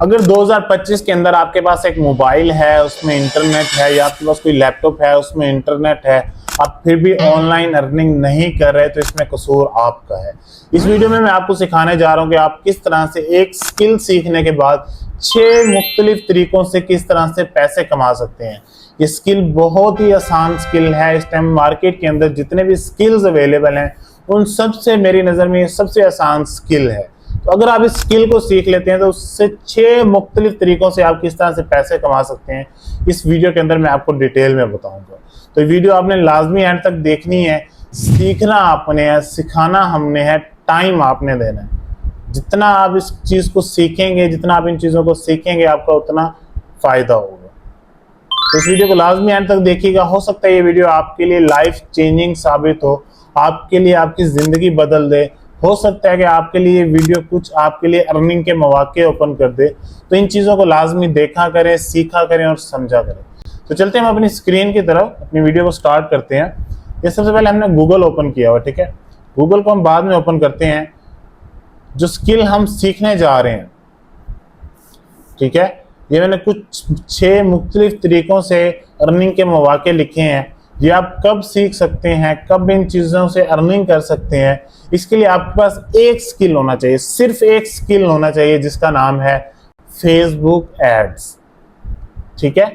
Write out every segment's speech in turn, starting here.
अगर 2025 के अंदर आपके पास एक मोबाइल है, उसमें इंटरनेट है, या आपके पास कोई लैपटॉप है उसमें इंटरनेट है, आप फिर भी ऑनलाइन अर्निंग नहीं कर रहे, तो इसमें कसूर आपका है। इस वीडियो में मैं आपको सिखाने जा रहा हूं कि आप किस तरह से एक स्किल सीखने के बाद 6 मुख्तलिफ तरीकों से किस तरह से पैसे कमा सकते हैं। ये स्किल बहुत ही आसान स्किल है। इस टाइम मार्केट के अंदर जितने भी स्किल्स अवेलेबल हैं उन सबसे मेरी नज़र में ये सबसे आसान स्किल है। तो अगर आप इस स्किल को सीख लेते हैं तो उससे 6 मुख्तलिफ तरीकों से आप किस तरह से पैसे कमा सकते हैं, इस वीडियो के अंदर मैं आपको डिटेल में बताऊंगा। तो ये वीडियो आपने लाजमी एंड तक देखनी है। सीखना आपने है, सिखाना हमने है, टाइम आपने देना है। जितना आप इस चीज़ को सीखेंगे, जितना आप इन चीज़ों को सीखेंगे, आपका उतना फ़ायदा होगा। तो इस वीडियो को लाजमी एंड तक देखिएगा। हो सकता है ये वीडियो आपके लिए लाइफ चेंजिंग साबित हो, आपके लिए आपकी ज़िंदगी बदल दे। हो सकता है कि आपके लिए वीडियो कुछ आपके लिए अर्निंग के मौके ओपन कर दे। तो इन चीज़ों को लाजमी देखा करें, सीखा करें और समझा करें। तो चलते हैं हम अपनी स्क्रीन की तरफ, अपनी वीडियो को स्टार्ट करते हैं। ये सबसे पहले हमने गूगल ओपन किया हुआ, ठीक है। गूगल को हम बाद में ओपन करते हैं। जो स्किल हम सीखने जा रहे हैं, ठीक है, ये मैंने कुछ 6 मुख्तलिफ तरीकों से अर्निंग के मौके लिखे हैं। ये आप कब सीख सकते हैं, कब इन चीज़ों से अर्निंग कर सकते हैं। इसके लिए आपके पास एक स्किल होना चाहिए, सिर्फ एक स्किल होना चाहिए, जिसका नाम है फेसबुक एड्स, ठीक है।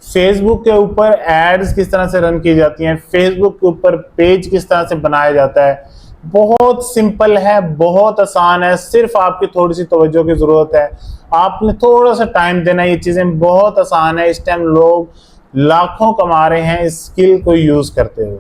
फेसबुक के ऊपर एड्स किस तरह से रन की जाती हैं, फेसबुक के ऊपर पेज किस तरह से बनाया जाता है, बहुत सिंपल है, बहुत आसान है। सिर्फ आपकी थोड़ी सी तवज्जो की ज़रूरत है, आपने थोड़ा सा टाइम देना है। ये चीज़ें बहुत आसान है। इस टाइम लोग लाखों कमा रहे हैं इस स्किल को यूज़ करते हुए।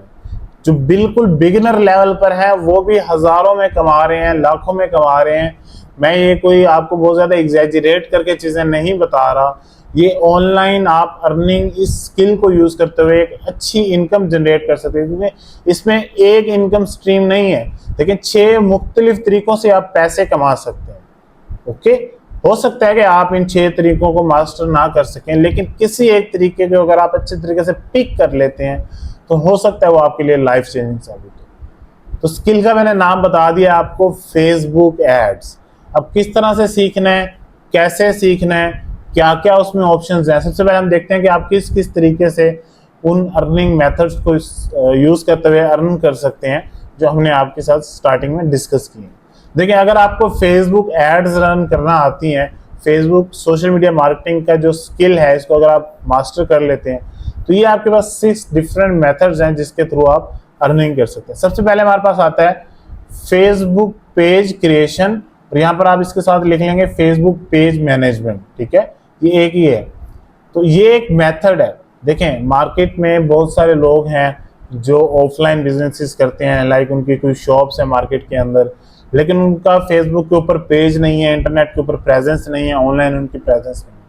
जो बिल्कुल बिगिनर लेवल पर है वो भी हज़ारों में कमा रहे हैं, लाखों में कमा रहे हैं। मैं ये कोई आपको बहुत ज़्यादा एग्जैजरेट करके चीज़ें नहीं बता रहा। ये ऑनलाइन आप अर्निंग इस स्किल को यूज़ करते हुए एक अच्छी इनकम जनरेट कर सकते हैं, क्योंकि इसमें एक इनकम स्ट्रीम नहीं है, लेकिन 6 मुख्तलिफ तरीकों से आप पैसे कमा सकते हैं। ओके, हो सकता है कि आप इन 6 तरीकों को मास्टर ना कर सकें, लेकिन किसी एक तरीके को अगर आप अच्छे तरीके से पिक कर लेते हैं तो हो सकता है वो आपके लिए लाइफ चेंजिंग साबित हो। तो स्किल का मैंने नाम बता दिया आपको, फेसबुक एड्स। अब किस तरह से सीखना है, कैसे सीखना है, क्या क्या उसमें ऑप्शंस हैं। सबसे पहले हम देखते हैं कि आप किस किस तरीके से उन अर्निंग मेथड्स को यूज़ करते हुए अर्न कर सकते हैं, जो हमने आपके साथ स्टार्टिंग में डिस्कस किए। देखिए, अगर आपको फेसबुक एड्स रन करना आती हैं, फेसबुक सोशल मीडिया मार्केटिंग का जो स्किल है, इसको अगर आप मास्टर कर लेते हैं तो ये आपके पास 6 डिफरेंट मेथड्स हैं जिसके थ्रू आप अर्निंग कर सकते हैं। सबसे पहले हमारे पास आता है फेसबुक पेज क्रिएशन, और यहाँ पर आप इसके साथ लिख लेंगे फेसबुक पेज मैनेजमेंट, ठीक है। ये एक ही है। तो ये एक मेथड है। देखें, मार्केट में बहुत सारे लोग हैं जो ऑफलाइन बिजनेसेस करते हैं, लाइक उनकी कोई शॉप्स है मार्केट के अंदर, लेकिन उनका फेसबुक के ऊपर पेज नहीं है, इंटरनेट के ऊपर प्रेजेंस नहीं है, ऑनलाइन उनकी प्रेजेंस नहीं है।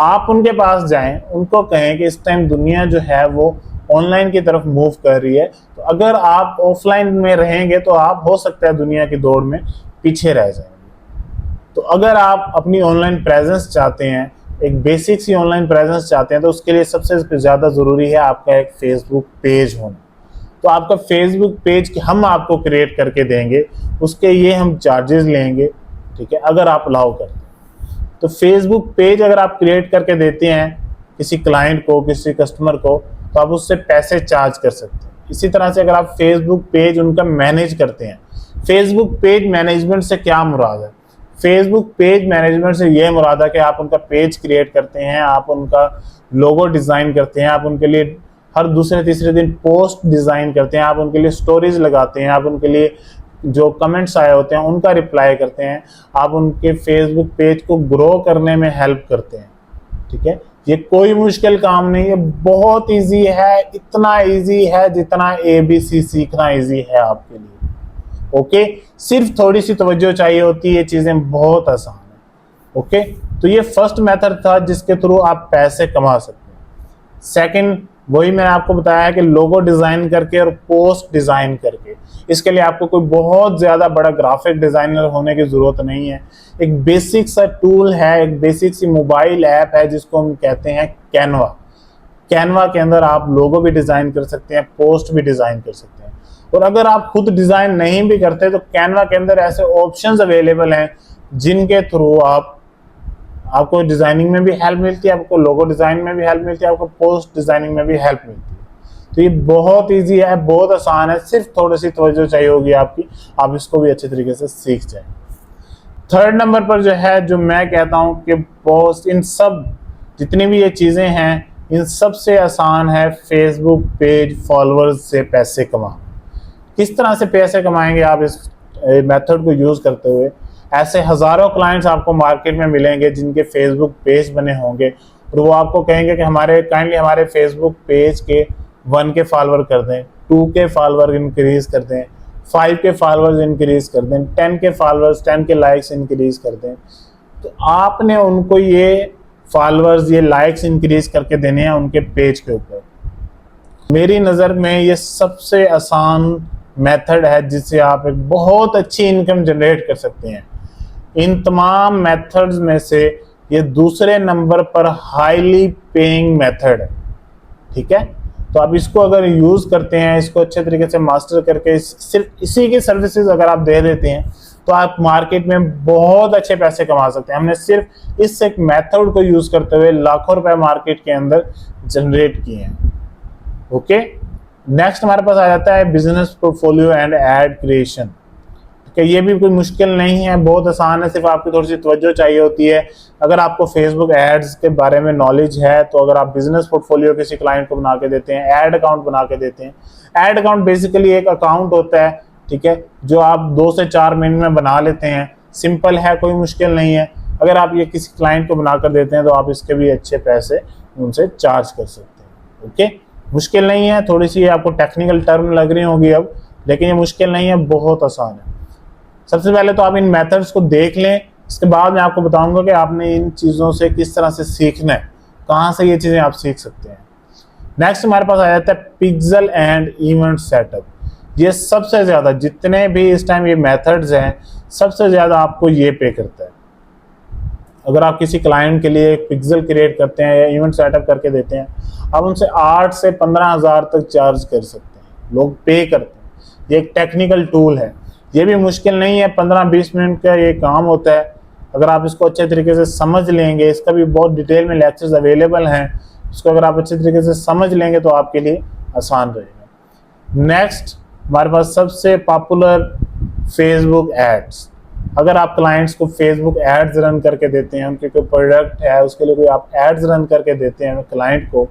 आप उनके पास जाएं, उनको कहें कि इस टाइम दुनिया जो है वो ऑनलाइन की तरफ मूव कर रही है, तो अगर आप ऑफलाइन में रहेंगे तो आप हो सकता है दुनिया की दौड़ में पीछे रह जाएंगे। तो अगर आप अपनी ऑनलाइन प्रेजेंस चाहते हैं, एक बेसिक सी ऑनलाइन प्रेजेंस चाहते हैं, तो उसके लिए सबसे ज़्यादा ज़रूरी है आपका एक फेसबुक पेज होना। तो आपका फेसबुक पेज हम आपको क्रिएट करके देंगे, उसके ये हम चार्जेस लेंगे, ठीक है, अगर आप अलाउ करते हैं। तो फेसबुक पेज अगर आप क्रिएट करके देते हैं किसी क्लाइंट को, किसी कस्टमर को, तो आप उससे पैसे चार्ज कर सकते हैं। इसी तरह से अगर आप फेसबुक पेज उनका मैनेज करते हैं, फेसबुक पेज मैनेजमेंट से क्या मुराद है? फेसबुक पेज मैनेजमेंट से ये मुराद है कि आप उनका पेज क्रिएट करते हैं, आप उनका लोगो डिज़ाइन करते हैं, आप उनके लिए हर दूसरे तीसरे दिन पोस्ट डिज़ाइन करते हैं, आप उनके लिए स्टोरीज लगाते हैं, आप उनके लिए जो कमेंट्स आए होते हैं उनका रिप्लाई करते हैं, आप उनके फेसबुक पेज को ग्रो करने में हेल्प करते हैं, ठीक है। ये कोई मुश्किल काम नहीं है, बहुत इजी है, इतना इजी है जितना ABC सीखना इजी है आपके लिए। ओके, सिर्फ थोड़ी सी तवज्जो चाहिए होती है, ये चीज़ें बहुत आसान है। ओके, तो ये फर्स्ट मेथड था जिसके थ्रू आप पैसे कमा सकते हैं। सेकंड, वही मैंने आपको बताया है कि लोगो डिज़ाइन करके और पोस्ट डिज़ाइन करके। इसके लिए आपको कोई बहुत ज़्यादा बड़ा ग्राफिक डिज़ाइनर होने की ज़रूरत नहीं है। एक बेसिक सा टूल है, एक बेसिक सी मोबाइल ऐप है जिसको हम कहते हैं कैनवा। कैनवा के अंदर आप लोगो भी डिज़ाइन कर सकते हैं, पोस्ट भी डिज़ाइन कर सकते हैं। और अगर आप खुद डिज़ाइन नहीं भी करते तो कैनवा के अंदर ऐसे ऑप्शंस अवेलेबल हैं जिनके थ्रू आप आपको डिजाइनिंग में भी हेल्प मिलती है, आपको लोगो डिजाइन में भी हेल्प मिलती है, आपको पोस्ट डिजाइनिंग में भी हेल्प मिलती है। तो ये बहुत इजी है, बहुत आसान है, सिर्फ थोड़ी सी तवज्जो चाहिए होगी आपकी, आप इसको भी अच्छे तरीके से सीख जाए। थर्ड नंबर पर जो है, जो मैं कहता हूँ कि पोस्ट, इन सब जितनी भी ये चीज़ें हैं, इन सब से आसान है फेसबुक पेज फॉलोअर्स से पैसे कमाना। किस तरह से पैसे कमाएंगे आप इस मेथड को यूज़ करते हुए? ऐसे हज़ारों क्लाइंट्स आपको मार्केट में मिलेंगे जिनके फेसबुक पेज बने होंगे, और वो आपको कहेंगे कि हमारे फेसबुक पेज के 1 के फॉलोअर कर दें, 2 के फॉलोअर इंक्रीज कर दें, 5 के फॉलोअर्स इंक्रीज कर दें, 10 के फॉलोअर्स, 10 के लाइक्स इंक्रीज कर दें। तो आपने उनको ये फॉलोअर्स, ये लाइक्स इंक्रीज करके देने हैं उनके पेज के ऊपर। मेरी नज़र में ये सबसे आसान मेथड है जिससे आप एक बहुत अच्छी इनकम जनरेट कर सकते हैं। इन तमाम मेथड्स में से ये दूसरे नंबर पर हाईली पेइंग मेथड है, ठीक है। तो आप इसको अगर यूज़ करते हैं, इसको अच्छे तरीके से मास्टर करके सिर्फ इसी की सर्विसेज अगर आप दे देते हैं, तो आप मार्केट में बहुत अच्छे पैसे कमा सकते हैं। हमने सिर्फ इस एक मेथड को यूज़ करते हुए लाखों रुपए मार्केट के अंदर जनरेट किए हैं। ओके, नेक्स्ट हमारे पास आ जाता है business portfolio and ad creation. कि ये भी कोई मुश्किल नहीं है, बहुत आसान है, सिर्फ आपकी थोड़ी सी तवज्जो चाहिए होती है। अगर आपको फेसबुक एड्स के बारे में नॉलेज है, तो अगर आप बिजनेस पोर्टफोलियो किसी क्लाइंट को बना के देते हैं, ऐड अकाउंट बना के देते हैं। ऐड अकाउंट बेसिकली एक अकाउंट होता है, ठीक है, जो आप 2 से 4 मिनट में बना लेते हैं। सिंपल है, कोई मुश्किल नहीं है। अगर आप ये किसी क्लाइंट को बना कर देते हैं, तो आप इसके भी अच्छे पैसे उनसे चार्ज कर सकते हैं। ओके, मुश्किल नहीं है, थोड़ी सी आपको टेक्निकल टर्म लग रही होगी अब, लेकिन ये मुश्किल नहीं है, बहुत आसान है। सबसे पहले तो आप इन मेथड्स को देख लें, इसके बाद मैं आपको बताऊंगा कि आपने इन चीज़ों से किस तरह से सीखना है, कहाँ से ये चीज़ें आप सीख सकते हैं। नेक्स्ट हमारे पास आ जाता है पिक्सेल एंड इवेंट सेटअप। ये सबसे ज़्यादा, जितने भी इस टाइम ये मेथड्स हैं, सबसे ज़्यादा आपको ये पे करता है। अगर आप किसी क्लाइंट के लिए एक पिक्सेल क्रिएट करते हैं या इवेंट सेटअप करके देते हैं, आप उनसे 8 से 15 हज़ार तक चार्ज कर सकते हैं, लोग पे करते हैं। ये एक टेक्निकल टूल है, ये भी मुश्किल नहीं है, 15-20 मिनट का ये काम होता है। अगर आप इसको अच्छे तरीके से समझ लेंगे, इसका भी बहुत डिटेल में लेक्चर्स अवेलेबल हैं, इसको अगर आप अच्छे तरीके से समझ लेंगे तो आपके लिए आसान रहेगा। नेक्स्ट हमारे पास सबसे पॉपुलर फेसबुक एड्स। अगर आप क्लाइंट्स को फेसबुक एड्स रन करके देते हैं, उनके कोई प्रोडक्ट है उसके लिए कोई आप एड्स रन करके देते हैं क्लाइंट को,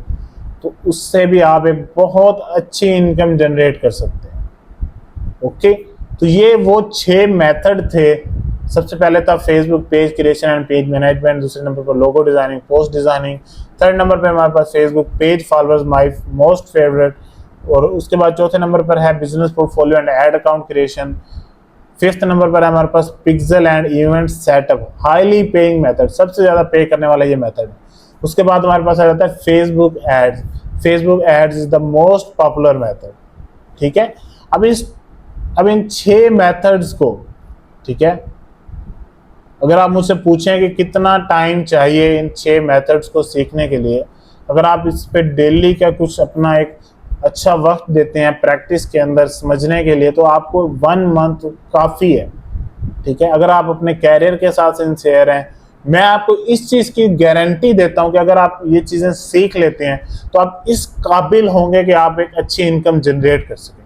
तो उससे भी आप एक बहुत अच्छी इनकम जनरेट कर सकते हैं। ओके, तो ये वो 6 मेथड थे। सबसे पहले था Facebook page creation and page management, दूसरे नंबर पर logo designing, post designing, third नंबर पर हमारे पास Facebook page followers, my most favourite, और उसके बाद चौथे नंबर पर है business portfolio and ad account creation, fifth नंबर पर है हमारे पास pixel and event setup, highly paying method, सबसे ज्यादा पे करने वाला ये मेथड है। उसके बाद हमारे पास आ जाता है Facebook ads. Facebook ads is the most popular method, ठीक है। अब इन 6 मेथड्स को, ठीक है, अगर आप मुझसे पूछें कि कितना टाइम चाहिए इन 6 मेथड्स को सीखने के लिए, अगर आप इस पे डेली का कुछ अपना एक अच्छा वक्त देते हैं प्रैक्टिस के अंदर समझने के लिए, तो आपको 1 मंथ काफ़ी है, ठीक है। अगर आप अपने कैरियर के साथ सिंसियर हैं, मैं आपको इस चीज़ की गारंटी देता हूं कि अगर आप ये चीज़ें सीख लेते हैं तो आप इस काबिल होंगे कि आप एक अच्छी इनकम जनरेट कर सकें।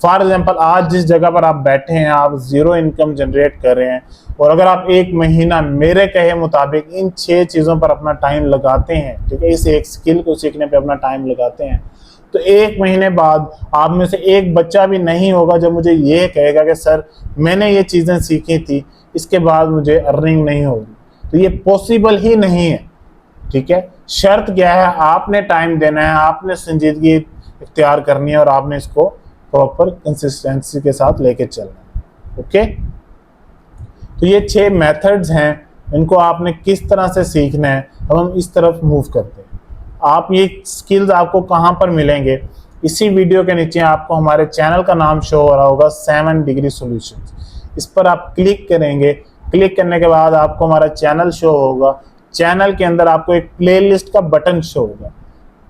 फॉर एग्जाम्पल, आज जिस जगह पर आप बैठे हैं, आप 0 इनकम जनरेट कर रहे हैं, और अगर आप 1 महीना मेरे कहे मुताबिक इन 6 चीज़ों पर अपना टाइम लगाते हैं, ठीक है, इस एक स्किल को सीखने पर अपना टाइम लगाते हैं, तो 1 महीने बाद आप में से एक बच्चा भी नहीं होगा जो मुझे ये कहेगा कि सर मैंने ये चीज़ें सीखी थी, इसके बाद मुझे अर्निंग नहीं होगी। तो ये पॉसिबल ही नहीं है, ठीक है। शर्त क्या है? आपने टाइम देना है, आपने संजीदगी इख्तियार करनी है, और आपने इसको प्रॉपर कंसिस्टेंसी के साथ लेके चलना है। ओके, तो ये 6 मेथड्स हैं, इनको आपने किस तरह से सीखना है, अब हम इस तरफ मूव करते हैं। आप ये स्किल्स आपको कहाँ पर मिलेंगे? इसी वीडियो के नीचे आपको हमारे चैनल का नाम शो हो रहा होगा, 7 डिग्री सॉल्यूशंस। इस पर आप क्लिक करेंगे, क्लिक करने के बाद आपको हमारा चैनल शो होगा। चैनल के अंदर आपको एक प्लेलिस्ट का बटन शो होगा,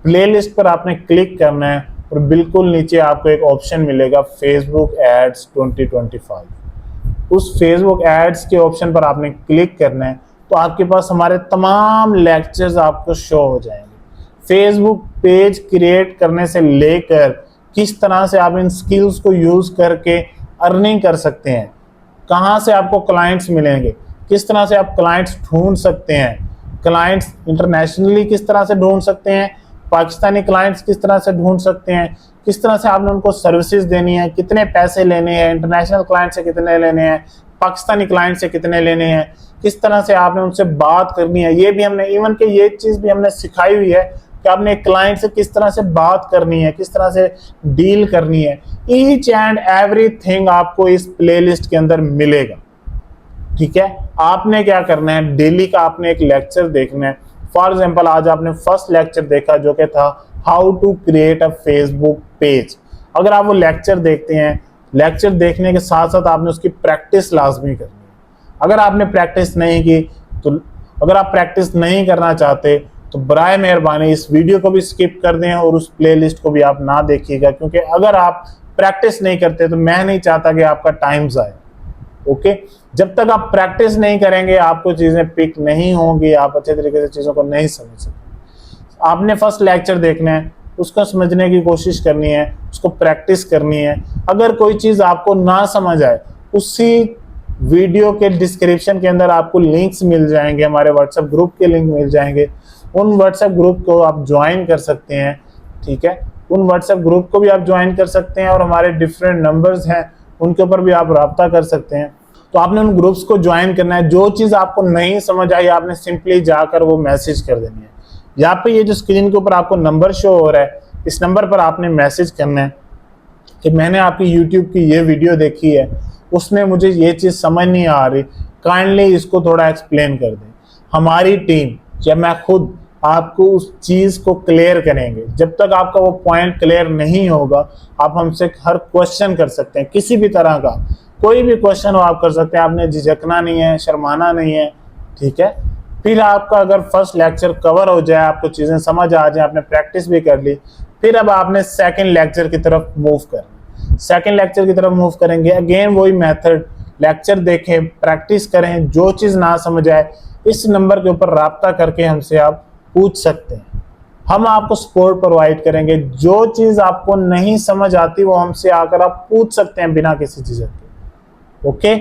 प्लेलिस्ट पर आपने क्लिक करना है, और बिल्कुल नीचे आपको एक ऑप्शन मिलेगा फेसबुक एड्स 2025। उस फेसबुक एड्स के ऑप्शन पर आपने क्लिक करना है। तो आपके पास हमारे तमाम लेक्चर्स आपको शो हो जाएंगे। फेसबुक पेज क्रिएट करने से लेकर किस तरह से आप इन स्किल्स को यूज करके अर्निंग कर सकते हैं, कहाँ से आपको क्लाइंट्स मिलेंगे, किस तरह से आप क्लाइंट्स ढूंढ सकते हैं, क्लाइंट्स इंटरनेशनली किस तरह से ढूंढ सकते हैं, पाकिस्तानी क्लाइंट्स किस तरह से ढूंढ सकते हैं, किस तरह से आपने उनको सर्विसेज देनी है, कितने पैसे लेने हैं, इंटरनेशनल क्लाइंट से कितने लेने हैं, पाकिस्तानी क्लाइंट से कितने लेने हैं, किस तरह से आपने उनसे बात करनी है। ये भी हमने इवन के ये चीज़ भी हमने सिखाई हुई है कि आपने एक क्लाइंट से किस तरह से बात करनी है, किस तरह से डील करनी है। ईच एंड एवरीथिंग आपको इस प्लेलिस्ट के अंदर मिलेगा। ठीक है, आपने क्या करना है, डेली का आपने एक लेक्चर देखना है। फॉर एग्जाम्पल आज आपने फर्स्ट लेक्चर देखा जो कि था how to create a Facebook page. अगर आप वो लेक्चर देखते हैं, लेक्चर देखने के साथ साथ आपने उसकी प्रैक्टिस लाजमी करनी है। अगर आपने प्रैक्टिस नहीं की तो, अगर आप प्रैक्टिस नहीं करना चाहते तो बराए मेहरबानी इस वीडियो को भी स्किप कर दें और उस प्लेलिस्ट को भी आप ना देखिएगा, क्योंकि अगर आप प्रैक्टिस नहीं करते तो मैं नहीं चाहता कि आपका टाइम जाए। ओके, जब तक आप प्रैक्टिस नहीं करेंगे आपको चीजें पिक नहीं होंगी, आप अच्छे तरीके से चीजों को नहीं समझ सकते। आपने फर्स्ट लेक्चर देखना है, उसको समझने की कोशिश करनी है, उसको प्रैक्टिस करनी है। अगर कोई चीज आपको ना समझ आए, उसी वीडियो के डिस्क्रिप्शन के अंदर आपको लिंक्स मिल जाएंगे, हमारे व्हाट्सएप ग्रुप के लिंक मिल जाएंगे। उन व्हाट्सएप ग्रुप को आप ज्वाइन कर सकते हैं। ठीक है, उन व्हाट्सएप ग्रुप को भी आप ज्वाइन कर सकते हैं और हमारे डिफरेंट नंबर्स हैं उनके ऊपर भी आप राब्ता कर सकते हैं। तो आपने उन ग्रुप्स को ज्वाइन करना है। जो चीज़ आपको नहीं समझ आई आपने सिंपली जाकर वो मैसेज कर देनी है। यहाँ पे ये जो स्क्रीन के ऊपर आपको नंबर शो हो रहा है, इस नंबर पर आपने मैसेज करना है कि मैंने आपकी YouTube की ये वीडियो देखी है, उसमें मुझे ये चीज़ समझ नहीं आ रही, काइंडली इसको थोड़ा एक्सप्लेन कर दें। हमारी टीम या मैं खुद आपको उस चीज़ को क्लियर करेंगे। जब तक आपका वो पॉइंट क्लियर नहीं होगा आप हमसे हर क्वेश्चन कर सकते हैं, किसी भी तरह का कोई भी क्वेश्चन हो आप कर सकते हैं। आपने झिझकना नहीं है, शर्माना नहीं है। ठीक है, फिर आपका अगर फर्स्ट लेक्चर कवर हो जाए, आपको चीज़ें समझ आ जाए, आपने प्रैक्टिस भी कर ली, फिर अब आपने सेकंड लेक्चर की तरफ मूव करना। सेकंड लेक्चर की तरफ मूव करेंगे, अगेन वही मेथड, लेक्चर देखें, प्रैक्टिस करें। जो चीज़ ना समझ आए इस नंबर के ऊपर राब्ता करके हमसे आप पूछ सकते हैं, हम आपको सपोर्ट प्रोवाइड करेंगे। जो चीज़ आपको नहीं समझ आती वो हमसे आकर आप पूछ सकते हैं बिना किसी चीज़ के। ओके,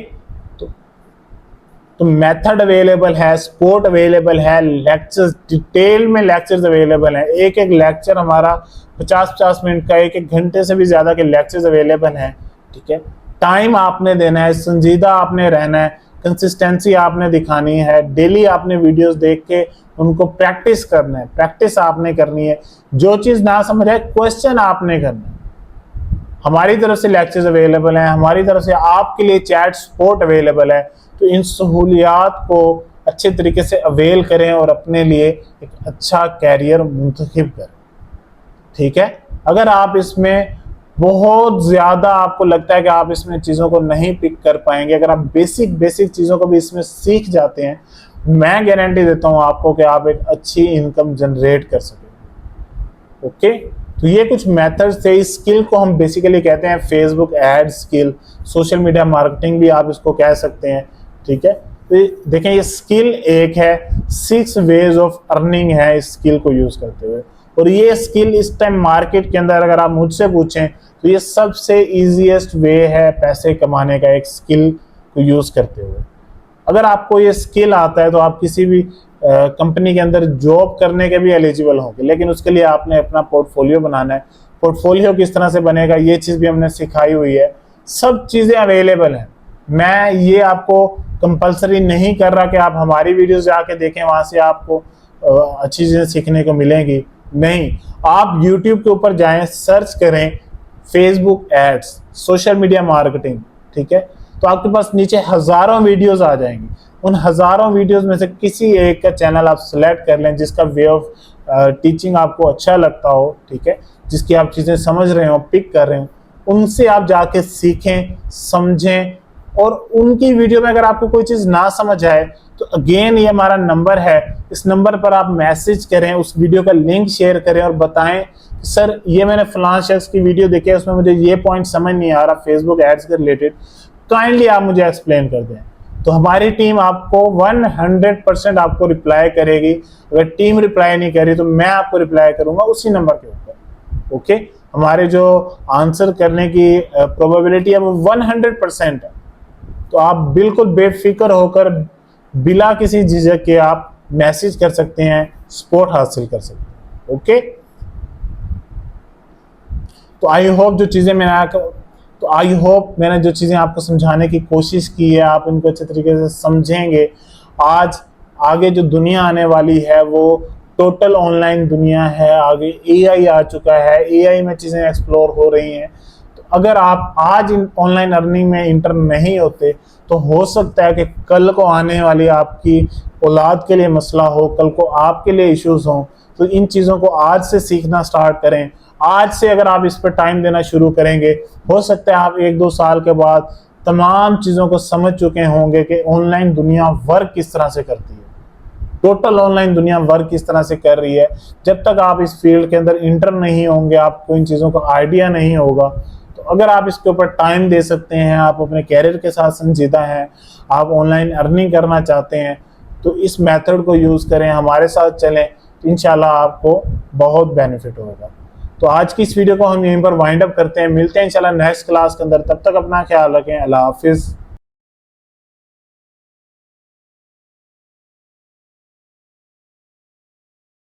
तो मेथड अवेलेबल है, सपोर्ट अवेलेबल है, लेक्चर्स डिटेल में लेक्चर्स अवेलेबल हैं। एक एक लेक्चर हमारा 50-50 मिनट का, एक एक घंटे से भी ज़्यादा के लेक्चर्स अवेलेबल हैं। ठीक है, टाइम आपने देना है, संजीदा आपने रहना है, कंसिस्टेंसी आपने दिखानी है, डेली आपने वीडियोस देख के उनको प्रैक्टिस करना है, प्रैक्टिस आपने करनी है। जो चीज़ ना समझ आए क्वेश्चन आपने करना है। हमारी तरफ से लेक्चर्स अवेलेबल हैं, हमारी तरफ से आपके लिए चैट सपोर्ट अवेलेबल है। तो इन सहूलियात को अच्छे तरीके से अवेल करें और अपने लिए एक अच्छा कैरियर मुंतखब करें। ठीक है, अगर आप इसमें बहुत ज़्यादा आपको लगता है कि आप इसमें चीज़ों को नहीं पिक कर पाएंगे, अगर आप बेसिक चीज़ों को भी इसमें सीख जाते हैं, मैं गारंटी देता हूँ आपको कि आप एक अच्छी इनकम जनरेट कर सकेंगे। ओके, तो ये कुछ मेथड्स थे। इस स्किल को हम बेसिकली कहते हैं Facebook ad skill, social media marketing भी आप इसको कह सकते हैं। ठीक है, तो देखें ये स्किल एक है, 6 वेज ऑफ अर्निंग है इस स्किल को यूज करते हुए। और ये स्किल इस टाइम मार्केट के अंदर अगर आप मुझसे पूछें तो ये सबसे ईजीएस्ट वे है पैसे कमाने का, एक स्किल को यूज करते हुए। अगर आपको ये स्किल आता है तो आप किसी भी कंपनी के अंदर जॉब करने के भी एलिजिबल होंगे, लेकिन उसके लिए आपने अपना पोर्टफोलियो बनाना है। पोर्टफोलियो किस तरह से बनेगा ये चीज़ भी हमने सिखाई हुई है, सब चीज़ें अवेलेबल हैं। मैं ये आपको कंपलसरी नहीं कर रहा कि आप हमारी वीडियोस जाके देखें, वहाँ से आपको अच्छी चीज़ें सीखने को मिलेंगी। नहीं, आप YouTube के ऊपर जाएं, सर्च करें Facebook ads, social media marketing. ठीक है, तो आपके पास नीचे हज़ारों वीडियोस आ जाएंगी। उन हज़ारों वीडियोस में से किसी एक का चैनल आप सेलेक्ट कर लें जिसका वे ऑफ टीचिंग आपको अच्छा लगता हो। ठीक है, जिसकी आप चीज़ें समझ रहे हो, पिक कर रहे हो, उनसे आप जाके सीखें, समझें। और उनकी वीडियो में अगर आपको कोई चीज़ ना समझ आए तो अगेन ये हमारा नंबर है, इस नंबर पर आप मैसेज करें, उस वीडियो का लिंक शेयर करें और बताएं सर ये मैंने फलां शख्स की वीडियो देखी है, उसमें मुझे ये पॉइंट समझ नहीं आ रहा फेसबुक एड्स के रिलेटेड, काइंडली आप मुझे एक्सप्लेन कर दें। तो हमारी टीम आपको 100% आपको रिप्लाई करेगी। अगर टीम रिप्लाई नहीं करी तो मैं आपको रिप्लाई करूंगा उसी नंबर के ऊपर। ओके, हमारे जो आंसर करने की प्रोबेबिलिटी है वो 100% है। तो आप बिल्कुल बेफिक्र होकर बिना किसी झिझक के आप मैसेज कर सकते हैं, सपोर्ट हासिल कर सकते हैं। ओके, तो आई होप मैंने जो चीज़ें आपको समझाने की कोशिश की है आप इनको अच्छे तरीके से समझेंगे। आज आगे जो दुनिया आने वाली है वो टोटल ऑनलाइन दुनिया है। आगे एआई आ चुका है, एआई में चीज़ें एक्सप्लोर हो रही हैं। तो अगर आप आज ऑनलाइन अर्निंग में इंटर नहीं होते तो हो सकता है कि कल को आने वाली आपकी औलाद के लिए मसला हो, कल को आपके लिए इश्यूज हों। तो इन चीज़ों को आज से सीखना स्टार्ट करें। आज से अगर आप इस पर टाइम देना शुरू करेंगे, हो सकता है आप 1-2 साल के बाद तमाम चीज़ों को समझ चुके होंगे कि ऑनलाइन दुनिया वर्क किस तरह से करती है, टोटल ऑनलाइन दुनिया वर्क किस तरह से कर रही है। जब तक आप इस फील्ड के अंदर इंटर नहीं होंगे, आपको इन चीज़ों का आइडिया नहीं होगा। तो अगर आप इसके ऊपर टाइम दे सकते हैं, आप अपने कैरियर के साथ संजीदा हैं, आप ऑनलाइन अर्निंग करना चाहते हैं, तो इस मेथड को यूज़ करें, हमारे साथ चलें, तो इंशाल्लाह आपको बहुत बेनिफिट होगा। तो आज की इस वीडियो को हम यहीं पर वाइंड अप करते हैं। मिलते हैं इंशाल्लाह नेक्स्ट क्लास के अंदर। तब तक अपना ख्याल रखें। अल्लाह हाफिज़।